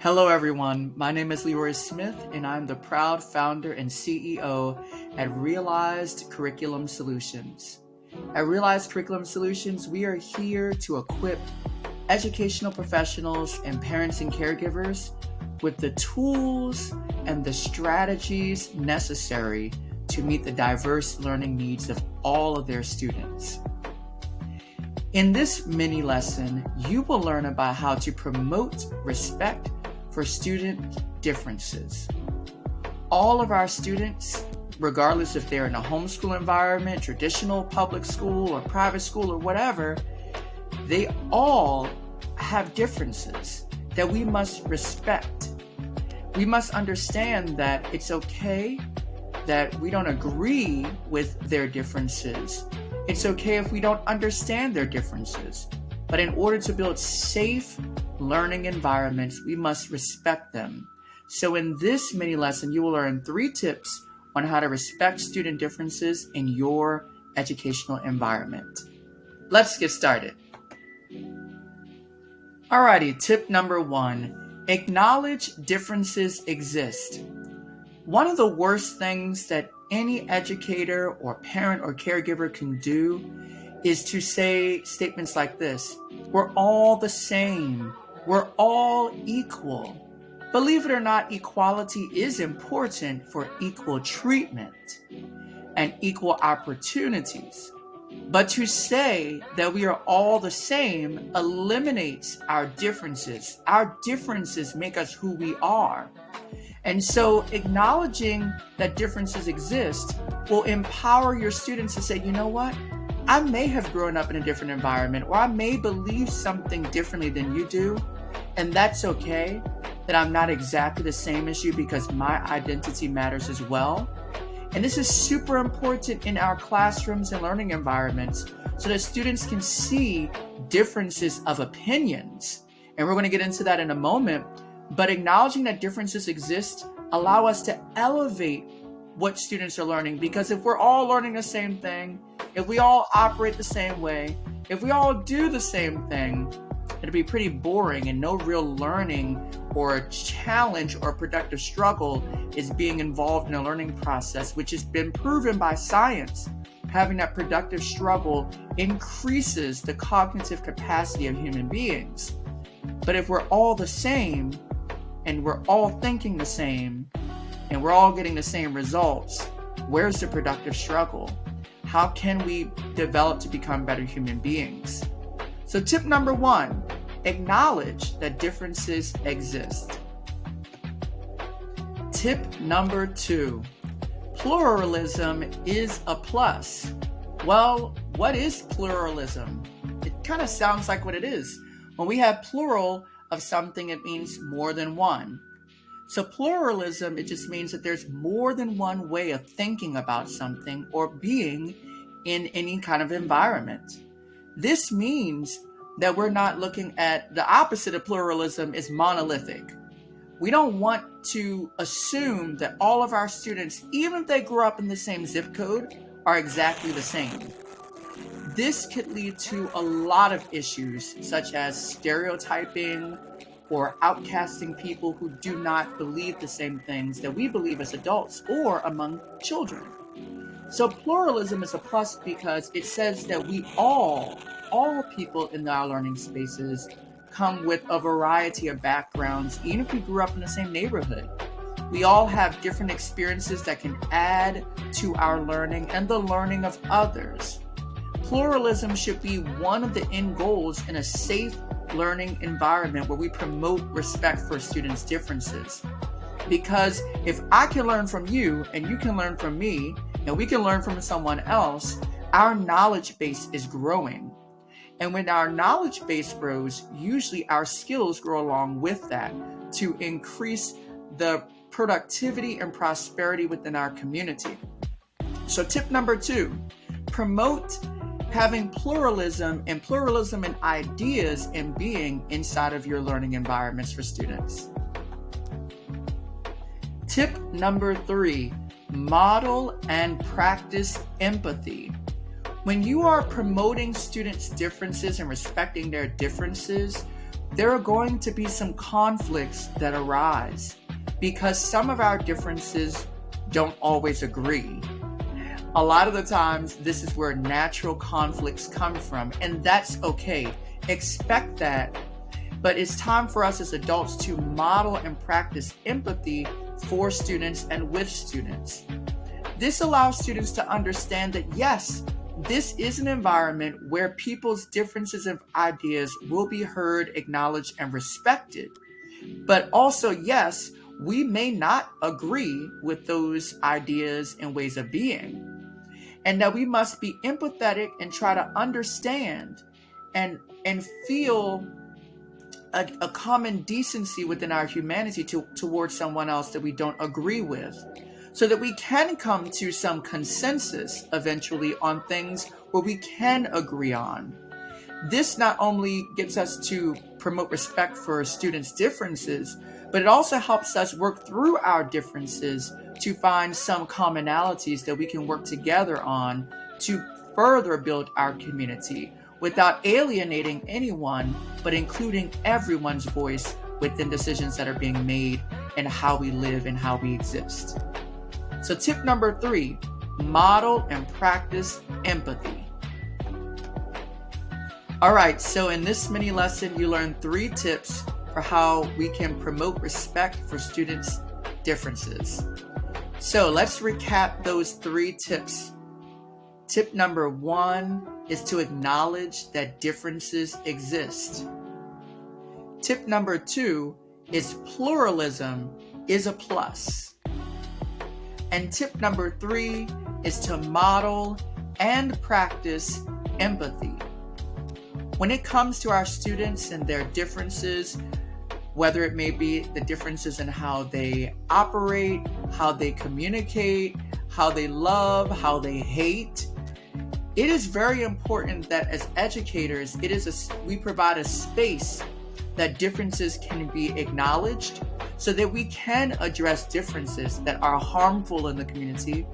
Hello, everyone. My name is Leroy Smith, and I'm the proud founder and CEO at Realized Curriculum Solutions. At Realized Curriculum Solutions, we are here to equip educational professionals and parents and caregivers with the tools and the strategies necessary to meet the diverse learning needs of all of their students. In this mini lesson, you will learn about how to promote respect for student differences. All of our students, regardless if they're in a homeschool environment, traditional public school or private school or whatever, they all have differences that we must respect. We must understand that it's okay that we don't agree with their differences. It's okay if we don't understand their differences. But in order to build safe learning environments, we must respect them. So in this mini lesson, you will learn 3 tips on how to respect student differences in your educational environment. Let's get started. Alrighty, tip number 1, acknowledge differences exist. One of the worst things that any educator or parent or caregiver can do is to say statements like this: we're all the same, we're all equal. Believe it or not, equality is important for equal treatment and equal opportunities. But to say that we are all the same eliminates our differences. Our differences make us who we are. And so acknowledging that differences exist will empower your students to say, you know what? I may have grown up in a different environment, or I may believe something differently than you do, and that's okay, that I'm not exactly the same as you because my identity matters as well. And this is super important in our classrooms and learning environments so that students can see differences of opinions. And we're going to get into that in a moment. But acknowledging that differences exist allow us to elevate what students are learning. Because if we're all learning the same thing, if we all operate the same way, if we all do the same thing, it'll be pretty boring and no real learning or challenge or productive struggle is being involved in a learning process, which has been proven by science. Having that productive struggle increases the cognitive capacity of human beings. But if we're all the same, and we're all thinking the same, and we're all getting the same results, where's the productive struggle? How can we develop to become better human beings? So tip number 1, acknowledge that differences exist. Tip number 2, pluralism is a plus. Well, what is pluralism? It kind of sounds like what it is. When we have plural of something, it means more than one. So pluralism, it just means that there's more than one way of thinking about something or being in any kind of environment. This means that we're not looking at the opposite of pluralism is monolithic. We don't want to assume that all of our students, even if they grew up in the same zip code, are exactly the same. This could lead to a lot of issues, such as stereotyping or outcasting people who do not believe the same things that we believe as adults or among children. So pluralism is a plus because it says that we all people in our learning spaces come with a variety of backgrounds, even if we grew up in the same neighborhood. We all have different experiences that can add to our learning and the learning of others. Pluralism should be one of the end goals in a safe learning environment where we promote respect for students' differences. Because if I can learn from you and you can learn from me and we can learn from someone else, our knowledge base is growing. And when our knowledge base grows, usually our skills grow along with that to increase the productivity and prosperity within our community. So tip number 2, promote having pluralism in ideas and being inside of your learning environments for students. Tip number 3, model and practice empathy. When you are promoting students' differences and respecting their differences, there are going to be some conflicts that arise because some of our differences don't always agree. A lot of the times, this is where natural conflicts come from, and that's okay. Expect that, but it's time for us as adults to model and practice empathy for students and with students. This allows students to understand that, yes, this is an environment where people's differences of ideas will be heard, acknowledged, and respected. But also, yes, we may not agree with those ideas and ways of being. And that we must be empathetic and try to understand and feel a common decency within our humanity towards someone else that we don't agree with, so that we can come to some consensus eventually on things where we can agree on. This not only gets us to promote respect for students' differences, but it also helps us work through our differences to find some commonalities that we can work together on to further build our community without alienating anyone, but including everyone's voice within decisions that are being made and how we live and how we exist. So tip number 3, model and practice empathy. All right, so in this mini lesson, you learned 3 tips for how we can promote respect for students' differences. So let's recap those 3 tips. Tip number 1 is to acknowledge that differences exist. Tip number 2 is pluralism is a plus. And tip number 3 is to model and practice empathy. When it comes to our students and their differences, whether it may be the differences in how they operate, how they communicate, how they love, how they hate, it is very important that as educators, we provide a space that differences can be acknowledged so that we can address differences that are harmful in the community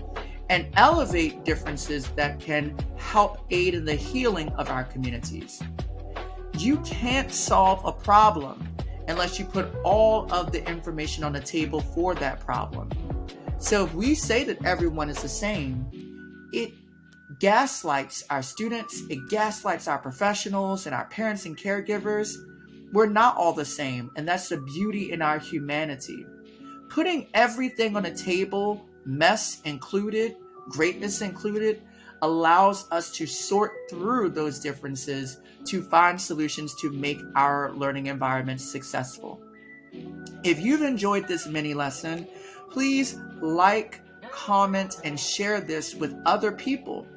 and elevate differences that can help aid in the healing of our communities. You can't solve a problem unless you put all of the information on the table for that problem. So if we say that everyone is the same, it gaslights our students, it gaslights our professionals and our parents and caregivers. We're not all the same, and that's the beauty in our humanity. Putting everything on the table, mess included, greatness included, allows us to sort through those differences to find solutions to make our learning environment successful. If you've enjoyed this mini lesson, please like, comment, and share this with other people.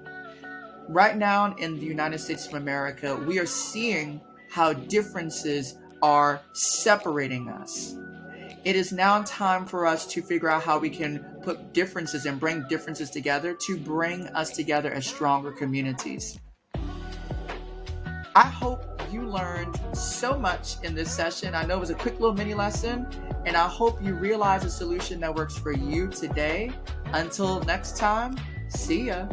Right now in the United States of America, we are seeing how differences are separating us. It is now time for us to figure out how we can put differences and bring differences together to bring us together as stronger communities. I hope you learned so much in this session. I know it was a quick little mini lesson, and I hope you realize a solution that works for you today. Until next time, see ya.